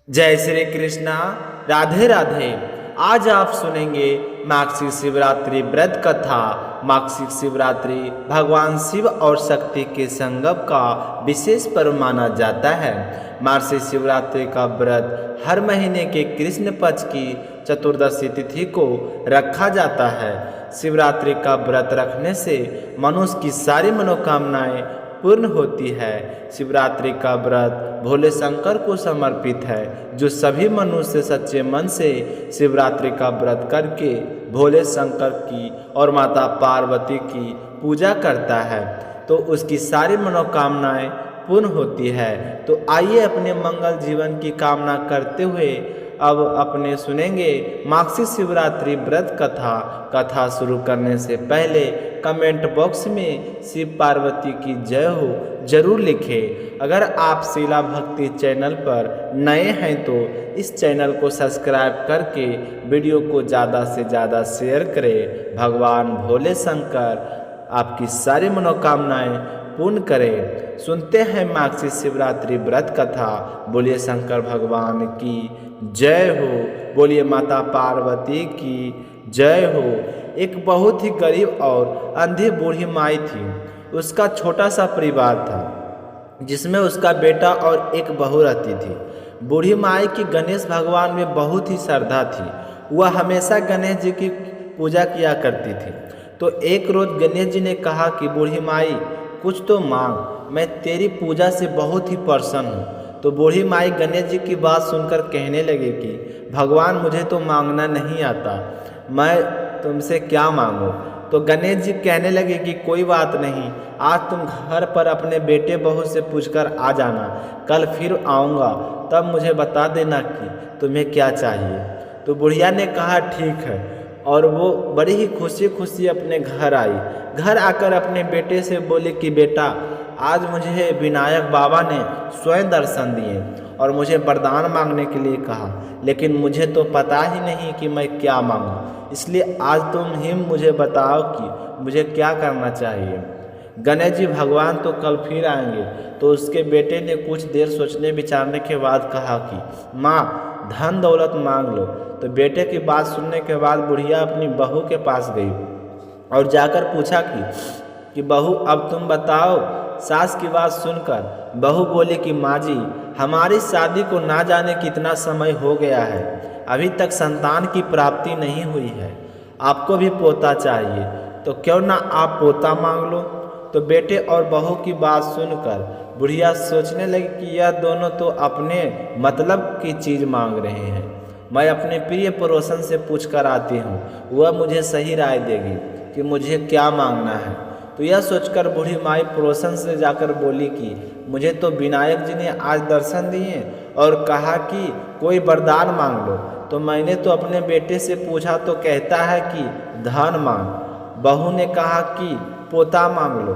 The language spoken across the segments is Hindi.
जय श्री कृष्णा। राधे राधे। आज आप सुनेंगे मार्गशीर्ष शिवरात्रि व्रत कथा। मार्गशीर्ष शिवरात्रि भगवान शिव और शक्ति के संगम का विशेष पर्व माना जाता है। मार्गशीर्ष शिवरात्रि का व्रत हर महीने के कृष्ण पक्ष की चतुर्दशी तिथि को रखा जाता है। शिवरात्रि का व्रत रखने से मनुष्य की सारी मनोकामनाएं पूर्ण होती है। शिवरात्रि का व्रत भोले शंकर को समर्पित है, जो सभी मनुष्य सच्चे मन से शिवरात्रि का व्रत करके भोले शंकर की और माता पार्वती की पूजा करता है तो उसकी सारी मनोकामनाएं पूर्ण होती है। तो आइए अपने मंगल जीवन की कामना करते हुए अब अपने सुनेंगे मार्गशीर्ष शिवरात्रि व्रत कथा शुरू करने से पहले कमेंट बॉक्स में शिव पार्वती की जय हो जरूर लिखें। अगर आप शिला भक्ति चैनल पर नए हैं तो इस चैनल को सब्सक्राइब करके वीडियो को ज़्यादा से ज़्यादा शेयर करें। भगवान भोले शंकर आपकी सारी मनोकामनाएं पूर्ण करें। सुनते हैं मार्गशीर्ष शिवरात्रि व्रत कथा। बोलिए शंकर भगवान की जय हो, बोलिए माता पार्वती की जय हो। एक बहुत ही गरीब और अंधी बूढ़ी माई थी। उसका छोटा सा परिवार था जिसमें उसका बेटा और एक बहू रहती थी। बूढ़ी माई की गणेश भगवान में बहुत ही श्रद्धा थी। वह हमेशा गणेश जी की पूजा किया करती थी। तो एक रोज गणेश जी ने कहा कि बूढ़ी माई कुछ तो मांग, मैं तेरी पूजा से बहुत ही प्रसन्न हूँ। तो बूढ़ी माई गणेश जी की बात सुनकर कहने लगे कि भगवान मुझे तो मांगना नहीं आता, मैं तुमसे क्या मांगूं। तो गणेश जी कहने लगे कि कोई बात नहीं, आज तुम घर पर अपने बेटे बहू से पूछकर आ जाना, कल फिर आऊँगा तब मुझे बता देना कि तुम्हें क्या चाहिए। तो बुढ़िया ने कहा ठीक है, और वो बड़ी ही खुशी खुशी अपने घर आई। घर आकर अपने बेटे से बोले कि बेटा, आज मुझे विनायक बाबा ने स्वयं दर्शन दिए और मुझे वरदान मांगने के लिए कहा, लेकिन मुझे तो पता ही नहीं कि मैं क्या मांगूं, इसलिए आज तुम ही मुझे बताओ कि मुझे क्या करना चाहिए। गणेश जी भगवान तो कल फिर आएंगे। तो उसके बेटे ने कुछ देर सोचने विचारने के बाद कहा कि माँ, धन दौलत मांग लो। तो बेटे की बात सुनने के बाद बुढ़िया अपनी बहू के पास गई और जाकर पूछा कि बहू अब तुम बताओ। सास की बात सुनकर बहू बोली कि माँ जी, हमारी शादी को ना जाने कितना समय हो गया है, अभी तक संतान की प्राप्ति नहीं हुई है, आपको भी पोता चाहिए, तो क्यों ना आप पोता मांग लो। तो बेटे और बहू की बात सुनकर बुढ़िया सोचने लगी कि यह दोनों तो अपने मतलब की चीज़ मांग रहे हैं। मैं अपने प्रिय पड़ोसन से पूछ कर आती हूँ, वह मुझे सही राय देगी कि मुझे क्या मांगना है। तो यह सोचकर बूढ़ी माई पड़ोसन से जाकर बोली कि मुझे तो विनायक जी ने आज दर्शन दिए और कहा कि कोई वरदान मांग लो। तो मैंने तो अपने बेटे से पूछा तो कहता है कि धन मांग। बहू ने कहा कि पोता मांग लो।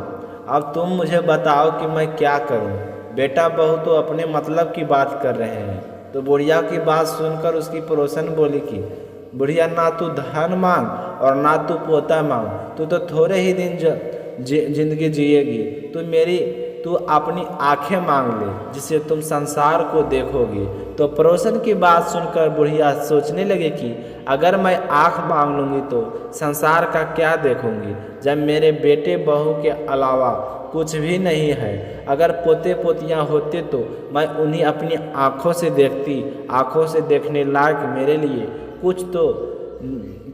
अब तुम मुझे बताओ कि मैं क्या करूं। बेटा बहू तो अपने मतलब की बात कर रहे हैं। तो बुढ़िया की बात सुनकर उसकी पड़ोसन बोली कि बुढ़िया, ना तू धन मांग और ना तू पोता मांग, तू तो थोड़े ही दिन जिंदगी जिएगी। तू अपनी आंखें मांग ले, जिससे तुम संसार को देखोगी। तो पड़ोसन की बात सुनकर बुढ़िया सोचने लगे कि अगर मैं आंख मांग लूँगी तो संसार का क्या देखूँगी, जब मेरे बेटे बहू के अलावा कुछ भी नहीं है। अगर पोते पोतियाँ होते तो मैं उन्हें अपनी आँखों से देखती। आँखों से देखने लायक मेरे लिए कुछ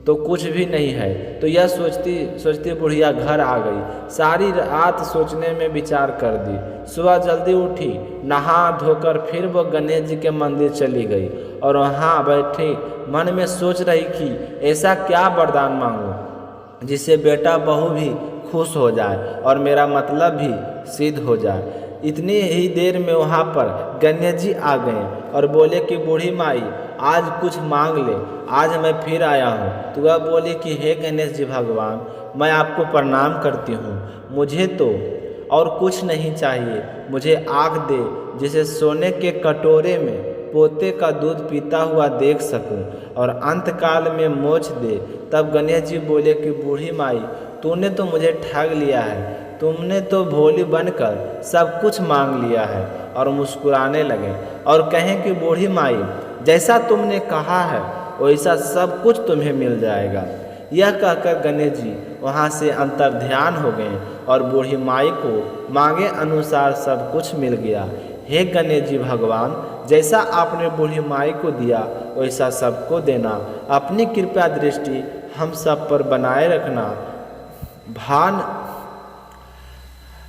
तो कुछ भी नहीं है। तो यह सोचती सोचती बुढ़िया घर आ गई। सारी रात सोचने में विचार कर दी। सुबह जल्दी उठी, नहा धोकर फिर वो गणेश जी के मंदिर चली गई और वहाँ बैठी मन में सोच रही कि ऐसा क्या वरदान मांगूं जिससे बेटा बहू भी खुश हो जाए और मेरा मतलब भी सिद्ध हो जाए। इतनी ही देर में वहाँ पर गणेश जी आ गए और बोले कि बूढ़ी माई, आज कुछ मांग ले, आज मैं फिर आया हूँ। तो वह बोली कि हे गणेश जी भगवान, मैं आपको प्रणाम करती हूँ, मुझे तो और कुछ नहीं चाहिए। मुझे आँख दे जिसे सोने के कटोरे में पोते का दूध पीता हुआ देख सकूं और अंतकाल में मोक्ष दे। तब गणेश जी बोले कि बूढ़ी माई, तूने तो मुझे ठग लिया है, तुमने तो भोली बनकर सब कुछ मांग लिया है। और मुस्कुराने लगे और कहें कि बूढ़ी माई, जैसा तुमने कहा है वैसा सब कुछ तुम्हें मिल जाएगा। यह कहकर गणेश जी वहाँ से अंतर्ध्यान हो गए और बूढ़ी माई को मांगे अनुसार सब कुछ मिल गया। हे गणेश जी भगवान, जैसा आपने बूढ़ी माई को दिया वैसा सबको देना। अपनी कृपा दृष्टि हम सब पर बनाए रखना।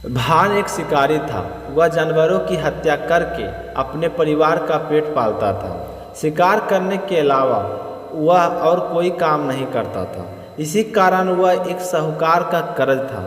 भान एक शिकारी था। वह जानवरों की हत्या करके अपने परिवार का पेट पालता था। शिकार करने के अलावा वह और कोई काम नहीं करता था। इसी कारण वह एक साहूकार का कर्ज था।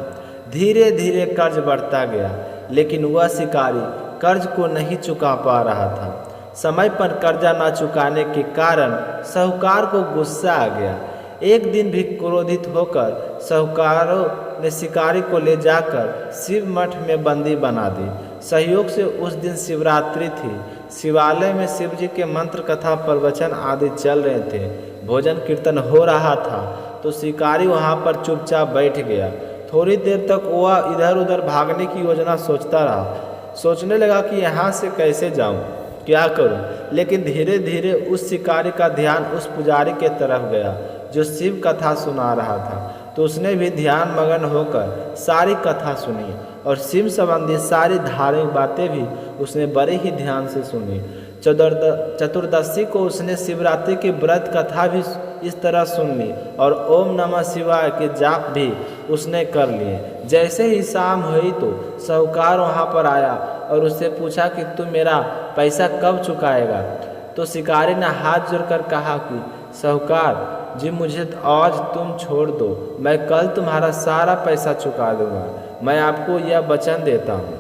धीरे धीरे कर्ज बढ़ता गया, लेकिन वह शिकारी कर्ज को नहीं चुका पा रहा था। समय पर कर्जा न चुकाने के कारण साहूकार को गुस्सा आ गया। एक दिन भी क्रोधित होकर साहूकारों ने शिकारी को ले जाकर शिव मठ में बंदी बना दी। सहयोग से उस दिन शिवरात्रि थी। शिवालय में शिव जी के मंत्र कथा प्रवचन आदि चल रहे थे। भोजन कीर्तन हो रहा था तो शिकारी वहाँ पर चुपचाप बैठ गया। थोड़ी देर तक वह इधर उधर भागने की योजना सोचता रहा। सोचने लगा कि यहाँ से कैसे जाऊँ, क्या करूँ। लेकिन धीरे धीरे उस शिकारी का ध्यान उस पुजारी के तरफ गया जो शिव कथा सुना रहा था। तो उसने भी ध्यान मगन होकर सारी कथा सुनी और शिव संबंधी सारी धार्मिक बातें भी उसने बड़े ही ध्यान से सुनी। चतुर्दशी को उसने शिवरात्रि की व्रत कथा भी इस तरह सुन ली और ओम नमः शिवाय के जाप भी उसने कर लिए। जैसे ही शाम हुई तो साहूकार वहाँ पर आया और उससे पूछा कि तू मेरा पैसा कब चुकाएगा। तो शिकारी ने हाथ जोड़कर कहा कि साहूकार जी, मुझे आज तुम छोड़ दो, मैं कल तुम्हारा सारा पैसा चुका दूंगा। मैं आपको यह वचन देता हूँ।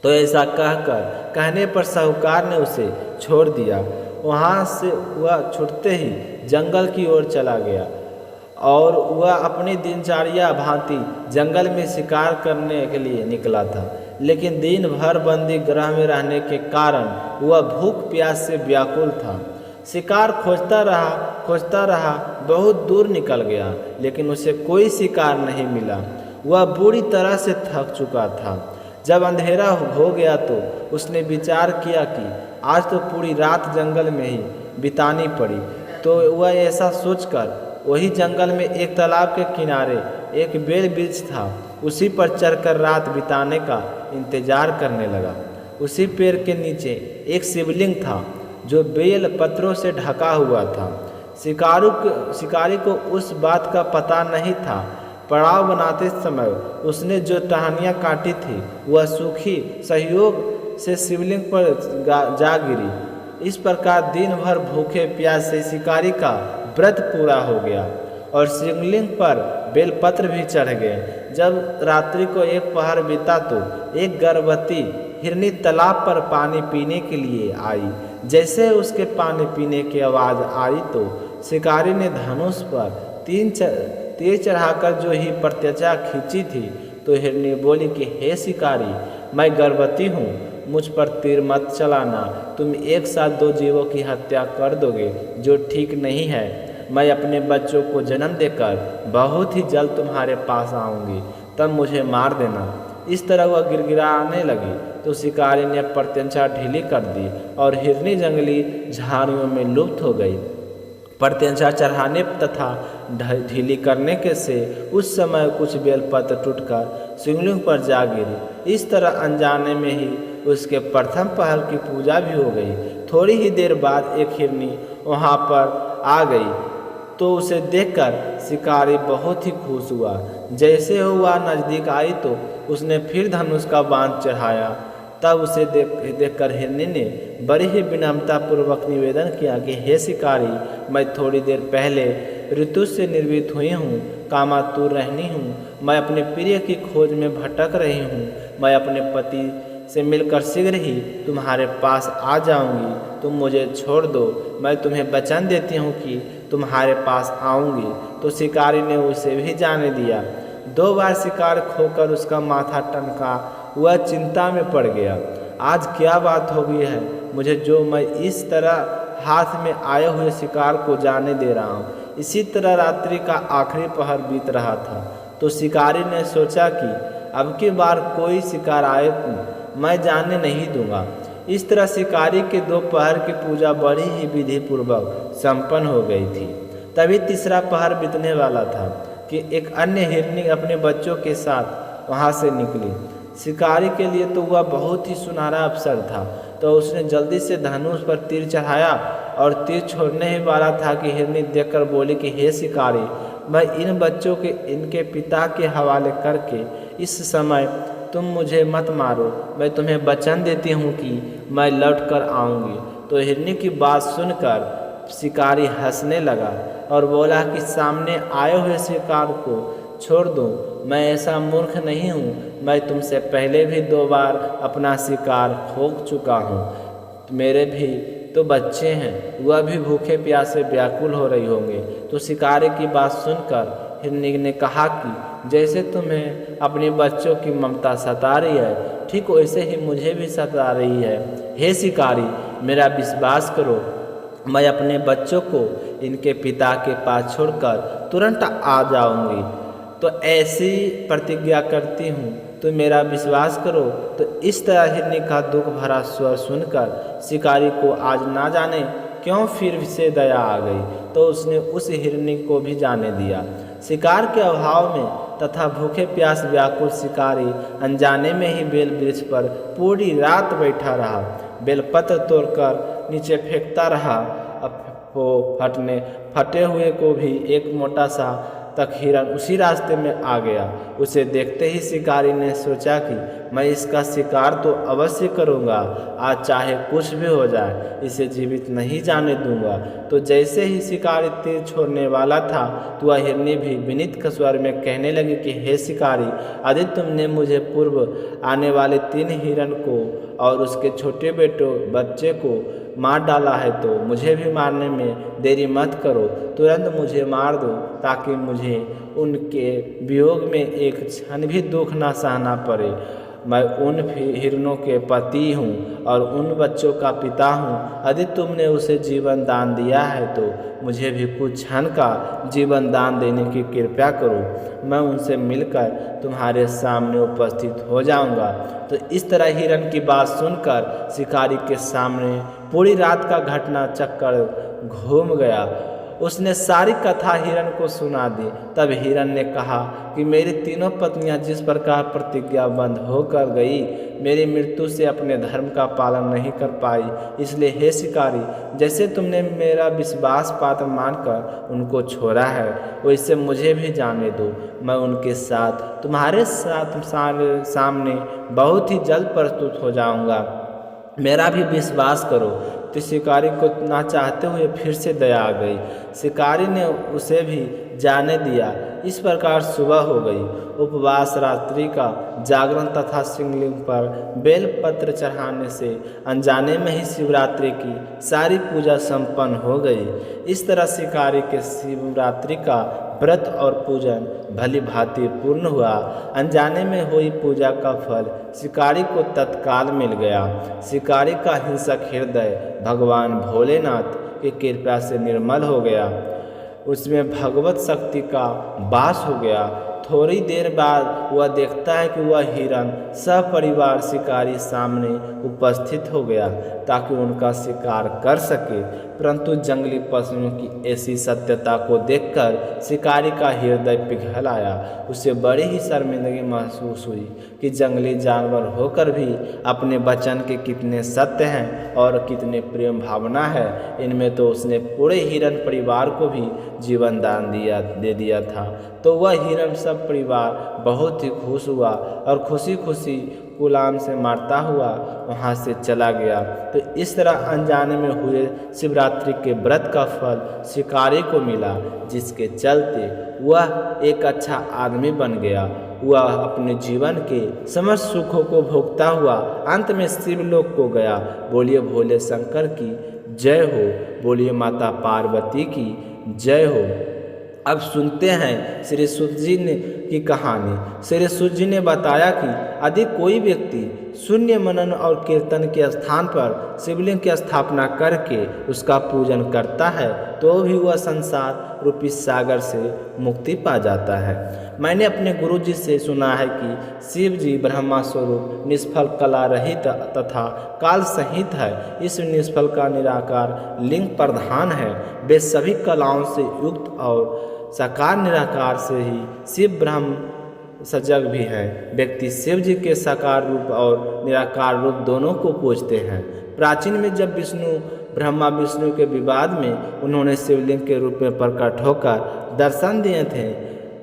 तो ऐसा कहने पर साहूकार ने उसे छोड़ दिया। वहाँ से वह छूटते ही जंगल की ओर चला गया और वह अपनी दिनचर्या भांति जंगल में शिकार करने के लिए निकला था। लेकिन दिन भर बंदी गृह में रहने के कारण वह भूख प्यास से व्याकुल था। शिकार खोजता रहा, बहुत दूर निकल गया, लेकिन उसे कोई शिकार नहीं मिला। वह बुरी तरह से थक चुका था। जब अंधेरा हो गया तो उसने विचार किया कि आज तो पूरी रात जंगल में ही बितानी पड़ी। तो वह ऐसा सोचकर वही जंगल में एक तालाब के किनारे एक बेल वृक्ष था, उसी पर चढ़कर रात बिताने का इंतजार करने लगा। उसी पेड़ के नीचे एक शिवलिंग था जो बेल पत्रों से ढका हुआ था। शिकारी को उस बात का पता नहीं था। पड़ाव बनाते समय उसने जो टहनियाँ काटी थी वह सूखी सहयोग से शिवलिंग पर जा गिरी। इस प्रकार दिन भर भूखे प्यास से शिकारी का व्रत पूरा हो गया और शिवलिंग पर बेलपत्र भी चढ़ गए। जब रात्रि को एक पहर बीता तो एक गर्भवती हिरनी तालाब पर पानी पीने के लिए आई। जैसे उसके पानी पीने की आवाज़ आई तो शिकारी ने धनुष पर तीर चढ़ाकर जो ही प्रत्यचा खींची थी तो हिरनी बोली कि हे शिकारी, मैं गर्भवती हूँ, मुझ पर तीर मत चलाना। तुम एक साथ दो जीवों की हत्या कर दोगे, जो ठीक नहीं है। मैं अपने बच्चों को जन्म देकर बहुत ही जल्द तुम्हारे पास आऊँगी, तब मुझे मार देना। इस तरह वह गिड़गिड़ाने लगी तो शिकारी ने प्रत्यंचा ढीली कर दी और हिरनी जंगली झाड़ियों में लुप्त हो गई। प्रत्यंचा चढ़ाने तथा ढीली करने के से उस समय कुछ बेलपत्र टूटकर शिवलिंग पर जा गिरी। इस तरह अनजाने में ही उसके प्रथम पहल की पूजा भी हो गई। थोड़ी ही देर बाद एक हिरनी वहाँ पर आ गई तो उसे देखकर शिकारी बहुत ही खुश हुआ। जैसे हुआ नज़दीक आई तो उसने फिर धनुष का बाण चढ़ाया। तब उसे देखकर हिरनी ने बड़ी ही विनम्रतापूर्वक निवेदन किया कि हे शिकारी, मैं थोड़ी देर पहले ऋतु से निर्मित हुई हूँ, कामातुर रहनी हूँ। मैं अपने प्रिय की खोज में भटक रही हूँ। मैं अपने पति से मिलकर शीघ्र ही तुम्हारे पास आ जाऊंगी। तुम मुझे छोड़ दो, मैं तुम्हें वचन देती हूँ कि तुम्हारे पास आऊँगी। तो शिकारी ने उसे भी जाने दिया। 2 बार शिकार खोकर उसका माथा टनका। वह चिंता में पड़ गया। आज क्या बात हो गई है मुझे, जो मैं इस तरह हाथ में आए हुए शिकार को जाने दे रहा हूँ। इसी तरह रात्रि का आखिरी पहर बीत रहा था तो शिकारी ने सोचा कि अब की बार कोई शिकार आए मैं जाने नहीं दूंगा। इस तरह शिकारी के दोपहर की पूजा बड़ी ही विधि पूर्वक संपन्न हो गई थी। तभी तीसरा पहर बीतने वाला था कि एक अन्य हिरनी अपने बच्चों के साथ वहाँ से निकली। शिकारी के लिए तो वह बहुत ही सुनहरा अवसर था, तो उसने जल्दी से धनुष पर तीर चढ़ाया और तीर छोड़ने ही वाला था कि हिरनी देखकर बोली कि हे शिकारी, मैं इन बच्चों के इनके पिता के हवाले करके इस समय तुम मुझे मत मारो, मैं तुम्हें वचन देती हूँ कि मैं लौट कर आऊँगी। तो हिरनी की बात सुनकर शिकारी हंसने लगा और बोला कि सामने आए हुए शिकार को छोड़ दो, मैं ऐसा मूर्ख नहीं हूँ, मैं तुमसे पहले भी 2 बार अपना शिकार खो चुका हूँ। मेरे भी तो बच्चे हैं, वह भी भूखे प्यासे व्याकुल हो रही होंगे। तो शिकारी की बात सुनकर हिरनी ने कहा कि जैसे तुम्हें अपने बच्चों की ममता सता रही है, ठीक वैसे ही मुझे भी सता रही है। हे शिकारी, मेरा विश्वास करो, मैं अपने बच्चों को इनके पिता के पास छोड़कर तुरंत आ जाऊंगी। तो ऐसी प्रतिज्ञा करती हूँ, तो मेरा विश्वास करो। तो इस तरह हिरनी का दुख भरा स्वर सुनकर शिकारी को आज ना जाने क्यों फिर से दया आ गई, तो उसने उस हिरनी को भी जाने दिया। शिकार के अभाव में तथा भूखे प्यास व्याकुल शिकारी अनजाने में ही बेल वृक्ष पर पूरी रात बैठा रहा। बेलपत्र तोड़कर नीचे फेंकता रहा। अब वो फटे हुए को भी एक मोटा सा तक हिरन उसी रास्ते में आ गया। उसे देखते ही शिकारी ने सोचा कि मैं इसका शिकार तो अवश्य करूंगा, आज चाहे कुछ भी हो जाए, इसे जीवित नहीं जाने दूंगा। तो जैसे ही शिकारी तीर छोड़ने वाला था, तो वह हिरनी भी विनीत स्वर में कहने लगी कि हे शिकारी, यदि तुमने मुझे पूर्व आने वाले 3 हिरन को और उसके छोटे बच्चे को मार डाला है, तो मुझे भी मारने में देरी मत करो, तुरंत मुझे मार दो, ताकि मुझे उनके वियोग में एक क्षण भी दुख ना सहना पड़े। मैं उन हिरनों के पति हूँ और उन बच्चों का पिता हूँ। यदि तुमने उसे जीवन दान दिया है, तो मुझे भी कुछ क्षण का जीवन दान देने की कृपा करो, मैं उनसे मिलकर तुम्हारे सामने उपस्थित हो जाऊंगा। तो इस तरह हिरन की बात सुनकर शिकारी के सामने पूरी रात का घटना चक्कर घूम गया। उसने सारी कथा हिरन को सुना दी। तब हिरन ने कहा कि मेरी 3 पत्नियां जिस प्रकार प्रतिज्ञाबद्ध होकर गई, मेरी मृत्यु से अपने धर्म का पालन नहीं कर पाई, इसलिए हे शिकारी, जैसे तुमने मेरा विश्वास पात्र मानकर उनको छोड़ा है, वैसे मुझे भी जाने दो। मैं उनके साथ तुम्हारे सामने बहुत ही जल्द प्रस्तुत हो जाऊंगा, मेरा भी विश्वास करो। तो शिकारी को ना चाहते हुए फिर से दया आ गई। शिकारी ने उसे भी जाने दिया। इस प्रकार सुबह हो गई। उपवास रात्रि का जागरण तथा शिवलिंग पर बेलपत्र चढ़ाने से अनजाने में ही शिवरात्रि की सारी पूजा संपन्न हो गई। इस तरह शिकारी के शिवरात्रि का व्रत और पूजन भली भांति पूर्ण हुआ। अनजाने में हुई पूजा का फल शिकारी को तत्काल मिल गया। शिकारी का हिंसक हृदय भगवान भोलेनाथ की कृपा से निर्मल हो गया। उसमें भगवत शक्ति का वास हो गया। थोड़ी देर बाद वह देखता है कि वह हिरन सपरिवार शिकारी सामने उपस्थित हो गया ताकि उनका शिकार कर सके, परंतु जंगली पशुओं की ऐसी सत्यता को देखकर शिकारी का हृदय पिघल आया। उसे बड़ी ही शर्मिंदगी महसूस हुई कि जंगली जानवर होकर भी अपने वचन के कितने सत्य हैं और कितने प्रेम भावना है। इनमें तो उसने पूरे हिरन परिवार को भी जीवन दान दे दिया था। तो वह हिरन सब परिवार बहुत ही खुश हुआ और खुशी खुशी गुलाम से मारता हुआ वहाँ से चला गया। तो इस तरह अनजाने में हुए शिवरात्रि के व्रत का फल शिकारी को मिला, जिसके चलते वह एक अच्छा आदमी बन गया। वह अपने जीवन के समस्त सुखों को भोगता हुआ अंत में शिवलोक को गया। बोलिए भोले शंकर की जय हो, बोलिए माता पार्वती की जय हो। अब सुनते हैं श्री सूत जी की कहानी। श्री सूत जी ने बताया कि यदि कोई व्यक्ति शून्य मनन और कीर्तन के स्थान पर शिवलिंग की स्थापना करके उसका पूजन करता है तो भी वह संसार रूपी सागर से मुक्ति पा जाता है। मैंने अपने गुरु जी से सुना है कि शिव जी ब्रह्मा स्वरूप निष्फल कला रहित तथा काल सहित है। इस निष्फल का निराकार लिंग प्रधान है। वे सभी कलाओं से युक्त और साकार निराकार से ही शिव ब्रह्म सजग भी है। व्यक्ति शिव जी के साकार रूप और निराकार रूप दोनों को पूजते हैं। प्राचीन में जब ब्रह्मा विष्णु के विवाद में उन्होंने शिवलिंग के रूप में प्रकट होकर दर्शन दिए थे,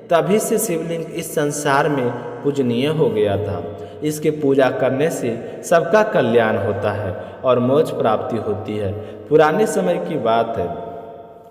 तभी से शिवलिंग इस संसार में पूजनीय हो गया था। इसकी पूजा करने से सबका कल्याण होता है और मोक्ष प्राप्ति होती है। पुराने समय की बात है,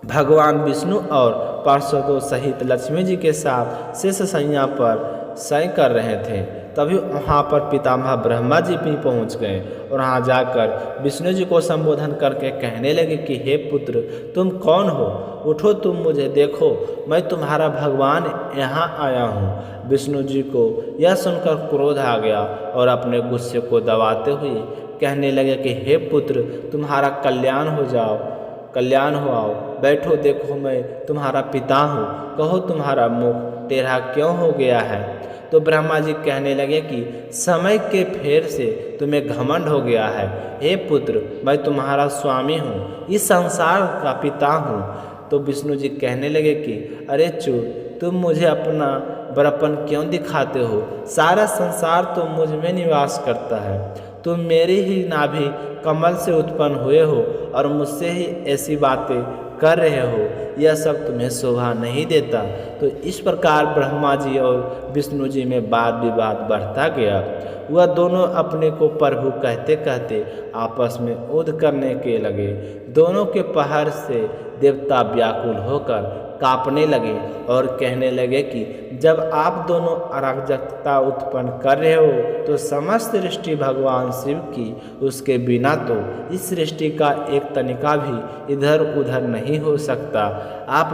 भगवान विष्णु और पार्षदों सहित लक्ष्मी जी के साथ शेष शैया पर शय कर रहे थे। तभी वहाँ पर पितामह ब्रह्मा जी भी पहुँच गए और वहाँ जाकर विष्णु जी को संबोधन करके कहने लगे कि हे पुत्र, तुम कौन हो? उठो, तुम मुझे देखो, मैं तुम्हारा भगवान यहाँ आया हूँ। विष्णु जी को यह सुनकर क्रोध आ गया और अपने गुस्से को दबाते हुए कहने लगे कि हे पुत्र, तुम्हारा कल्याण हो आओ, बैठो, देखो मैं तुम्हारा पिता हूँ। कहो तुम्हारा मुख टेढ़ा क्यों हो गया है? तो ब्रह्मा जी कहने लगे कि समय के फेर से तुम्हें घमंड हो गया है। हे पुत्र, मैं तुम्हारा स्वामी हूँ, इस संसार का पिता हूँ। तो विष्णु जी कहने लगे कि अरे चूर, तुम मुझे अपना बड़प्पन क्यों दिखाते हो? सारा संसार तो मुझ में निवास करता है। तुम मेरी ही नाभि कमल से उत्पन्न हुए हो और मुझसे ही ऐसी बातें कर रहे हो। यह सब तुम्हें शोभा नहीं देता। तो इस प्रकार ब्रह्मा जी और विष्णु जी में वाद विवाद बढ़ता गया। वह दोनों अपने को प्रभु कहते कहते आपस में युद्ध करने के लगे। दोनों के प्रहार से देवता व्याकुल होकर कांपने लगे और कहने लगे कि जब आप दोनों अराजकता उत्पन्न कर रहे हो तो समस्त सृष्टि भगवान शिव की, उसके बिना तो इस सृष्टि का एक तनिका भी इधर उधर नहीं हो सकता। आप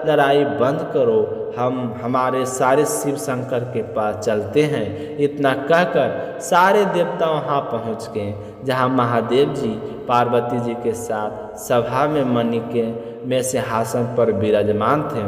लड़ाई बंद करो, हम हमारे सारे शिव शंकर के पास चलते हैं। इतना कहकर सारे देवता वहाँ पहुँच गए, जहाँ महादेव जी पार्वती जी के साथ सभा में मणि के में सिंहासन पर विराजमान थे।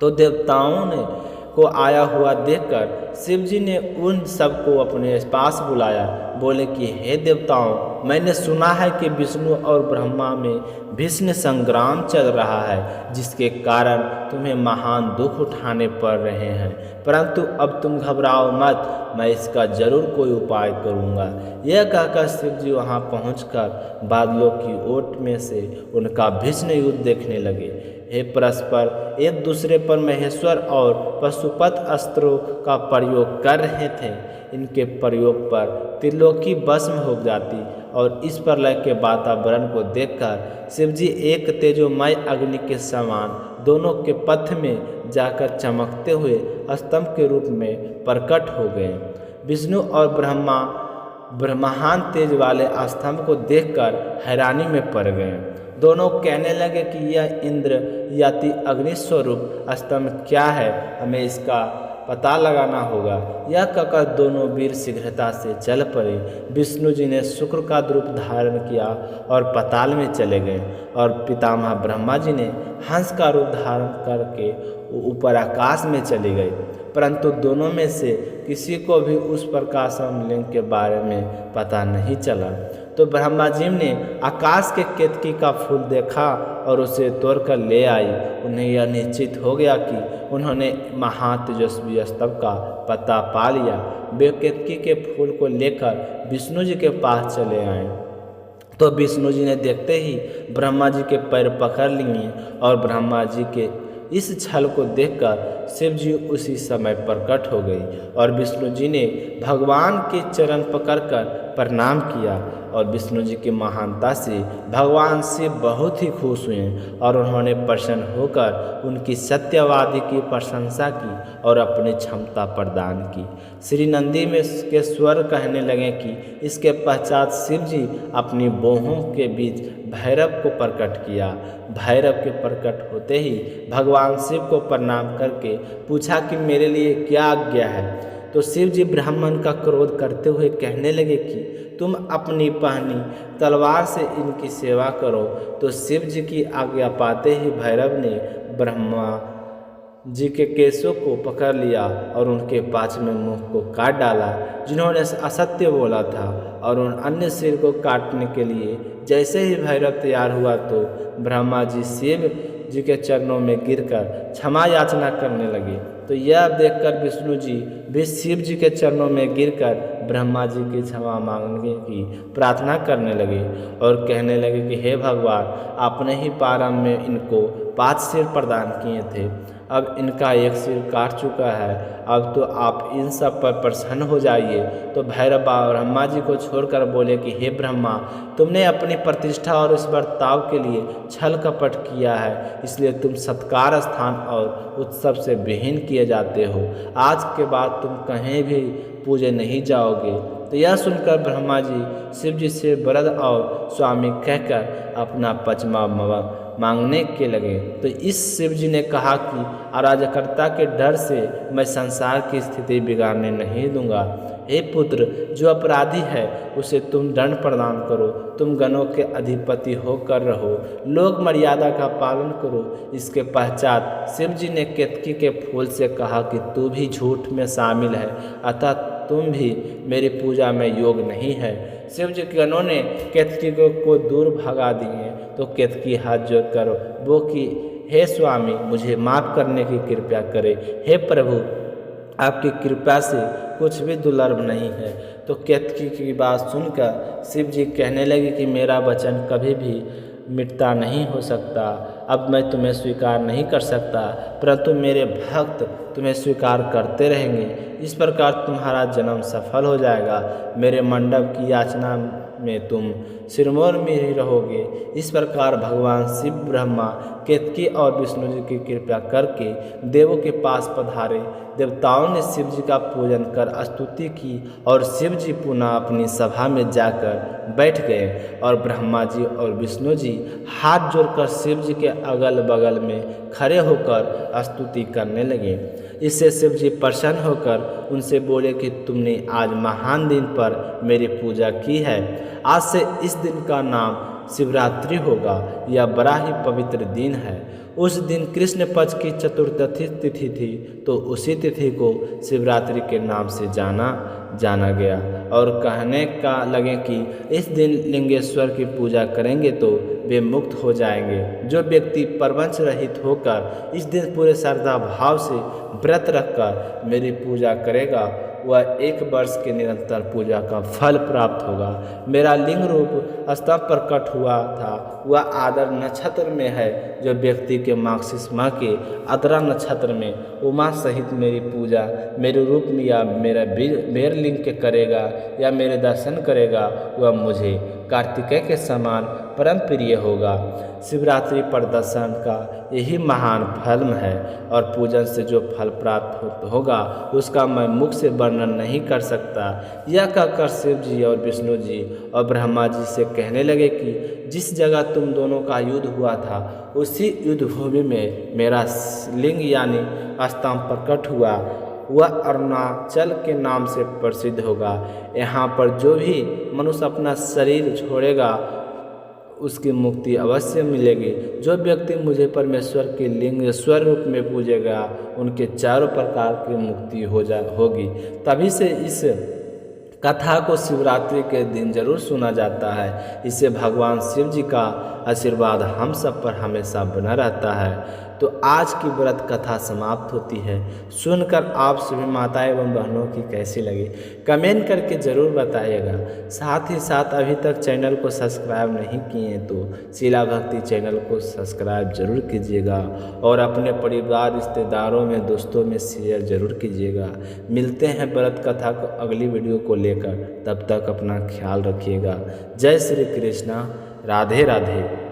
तो देवताओं ने को आया हुआ देखकर शिव जी ने उन सबको अपने पास बुलाया। बोले कि हे देवताओं, मैंने सुना है कि विष्णु और ब्रह्मा में भीषण संग्राम चल रहा है, जिसके कारण तुम्हें महान दुख उठाने पड़ रहे हैं। परंतु अब तुम घबराओ मत, मैं इसका जरूर कोई उपाय करूँगा। यह कहकर शिव जी वहाँ पहुँचकर बादलों की ओट में से उनका भीषण युद्ध देखने लगे। हे परस्पर एक दूसरे पर महेश्वर और पशुपत अस्त्रों का प्रयोग कर रहे थे। इनके प्रयोग पर त्रिलोकी भस्म हो जाती और इस प्रलय के वातावरण को देखकर शिवजी एक तेजोमय अग्नि के समान दोनों के पथ में जाकर चमकते हुए स्तंभ के रूप में प्रकट हो गए। विष्णु और ब्रह्मा महान तेज वाले स्तंभ को देखकर हैरानी में पड़ गए। दोनों कहने लगे कि यह इंद्र याति अग्निस्वरूप स्तंभ क्या है, हमें इसका पता लगाना होगा। यह कहकर दोनों वीर शीघ्रता से चल पड़े। विष्णु जी ने शुक्र का रूप धारण किया और पाताल में चले गए और पितामह ब्रह्मा जी ने हंस का रूप धारण करके ऊपर आकाश में चले गए। परंतु दोनों में से किसी को भी उस प्रकाशम लिंग के बारे में पता नहीं चला। तो ब्रह्मा जी ने आकाश के केतकी का फूल देखा और उसे तोड़कर ले आई। उन्हें यह निश्चित हो गया कि उन्होंने महातेजस्वी स्तंभ का पता पा लिया। वे केतकी के फूल को लेकर विष्णु जी के पास चले आए। तो विष्णु जी ने देखते ही ब्रह्मा जी के पैर पकड़ लिए और ब्रह्मा जी के इस छल को देखकर शिव जी उसी समय प्रकट हो गई और विष्णु जी ने भगवान के चरण पकड़कर प्रणाम किया और विष्णु जी की महानता से भगवान शिव बहुत ही खुश हुए और उन्होंने प्रसन्न होकर उनकी सत्यवादी की प्रशंसा की और अपनी क्षमता प्रदान की। श्री नंदी में के स्वर कहने लगे कि इसके पश्चात शिव जी अपनी बाहों के बीच भैरव को प्रकट किया। भैरव के प्रकट होते ही भगवान शिव को प्रणाम करके पूछा कि मेरे लिए क्या आज्ञा है। तो शिव जी ब्राह्मण का क्रोध करते हुए कहने लगे कि तुम अपनी पहनी तलवार से इनकी सेवा करो। तो शिव जी की आज्ञा पाते ही भैरव ने जी के केसों को पकड़ लिया और उनके पांचवें मुंह को काट डाला, जिन्होंने असत्य बोला था। और उन अन्य सिर को काटने के लिए जैसे ही भैरव तैयार हुआ तो ब्रह्मा जी शिव जी के चरणों में गिरकर क्षमा याचना करने लगे। तो यह देखकर विष्णु जी भी शिव जी के चरणों में गिरकर ब्रह्मा जी की क्षमा मांगने की प्रार्थना करने लगे और कहने लगे कि हे भगवान, आपने ही प्रारंभ में इनको 5 सिर प्रदान किए थे, अब इनका एक सिर काट चुका है, अब तो आप इन सब पर प्रसन्न हो जाइए। तो भैरव बाबा ब्रह्मा जी को छोड़कर बोले कि हे ब्रह्मा, तुमने अपनी प्रतिष्ठा और इस बर्ताव के लिए छल कपट किया है, इसलिए तुम सत्कार स्थान और उत्सव से विहीन किए जाते हो। आज के बाद तुम कहीं भी पूजे नहीं जाओगे। तो यह सुनकर ब्रह्मा जी शिव जी से वरद और स्वामी कहकर अपना पचमा मांगने के लगे। तो इस शिव जी ने कहा कि अराजकता के डर से मैं संसार की स्थिति बिगाड़ने नहीं दूंगा। हे पुत्र, जो अपराधी है उसे तुम दंड प्रदान करो, तुम गणों के अधिपति होकर रहो, लोक मर्यादा का पालन करो। इसके पश्चात शिव जी ने केतकी के फूल से कहा कि तू भी झूठ में शामिल है, अतः तुम भी मेरी पूजा में योग नहीं है। शिव जी के गणों ने केतकी को दूर भगा दिए। तो केतकी हाथ जोड़कर वो कि हे स्वामी, मुझे माफ़ करने की कृपा करें। हे प्रभु, आपकी कृपा से कुछ भी दुर्लभ नहीं है। तो केतकी की बात सुनकर शिव जी कहने लगे कि मेरा वचन कभी भी मिटता नहीं हो सकता। अब मैं तुम्हें स्वीकार नहीं कर सकता, परंतु मेरे भक्त तुम्हें स्वीकार करते रहेंगे। इस प्रकार तुम्हारा जन्म सफल हो जाएगा। मेरे मंडप की याचना में तुम सिरमौर में ही रहोगे। इस प्रकार भगवान शिव ब्रह्मा केतकी और विष्णु जी की कृपा करके देवों के पास पधारे। देवताओं ने शिव जी का पूजन कर स्तुति की और शिव जी पुनः अपनी सभा में जाकर बैठ गए और ब्रह्मा जी और विष्णु जी हाथ जोड़कर शिव जी के अगल बगल में खड़े होकर स्तुति करने लगे। इससे शिव जी प्रसन्न होकर उनसे बोले कि तुमने आज महान दिन पर मेरी पूजा की है। आज से इस दिन का नाम शिवरात्रि होगा। यह बड़ा ही पवित्र दिन है। उस दिन कृष्ण पक्ष की चतुर्दशी तिथि थी, तो उसी तिथि को शिवरात्रि के नाम से जाना गया। और कहने का लगे कि इस दिन लिंगेश्वर की पूजा करेंगे तो वे मुक्त हो जाएंगे। जो व्यक्ति परवंश रहित होकर इस दिन पूरे श्रद्धा भाव से व्रत रखकर मेरी पूजा करेगा, वह 1 वर्ष के निरंतर पूजा का फल प्राप्त होगा। मेरा लिंग रूप स्तंभ पर कट हुआ था, वह आदर नक्षत्र में है। जो व्यक्ति के मार्गशीर्ष माह के आद्रा नक्षत्र में उमा सहित मेरी पूजा मेरे रूप में या मेरे लिंग के करेगा या मेरे दर्शन करेगा, वह मुझे कार्तिकेय के समान परम प्रिय होगा। शिवरात्रि पर दर्शन का यही महान फल है और पूजन से जो फल प्राप्त होगा उसका मैं मुख से वर्णन नहीं कर सकता। यह कहकर शिव जी और विष्णु जी और ब्रह्मा जी से कहने लगे कि जिस जगह तुम दोनों का युद्ध हुआ था उसी युद्ध भूमि में मेरा लिंग यानी स्तंभ प्रकट हुआ, वह अरुणाचल के नाम से प्रसिद्ध होगा। यहाँ पर जो भी मनुष्य अपना शरीर छोड़ेगा उसकी मुक्ति अवश्य मिलेगी। जो व्यक्ति मुझे परमेश्वर के लिंग स्वर रूप में पूजेगा उनके चारों प्रकार की मुक्ति होगी। तभी से इस कथा को शिवरात्रि के दिन जरूर सुना जाता है। इससे भगवान शिव जी का आशीर्वाद हम सब पर हमेशा बना रहता है। तो आज की व्रत कथा समाप्त होती है। सुनकर आप सभी माताएं एवं बहनों की कैसी लगी कमेंट करके ज़रूर बताइएगा। साथ ही साथ अभी तक चैनल को सब्सक्राइब नहीं किए तो शीला भक्ति चैनल को सब्सक्राइब जरूर कीजिएगा और अपने परिवार रिश्तेदारों में दोस्तों में शेयर जरूर कीजिएगा। मिलते हैं व्रत कथा को अगली वीडियो को लेकर, तब तक अपना ख्याल रखिएगा। जय श्री कृष्णा, राधे राधे।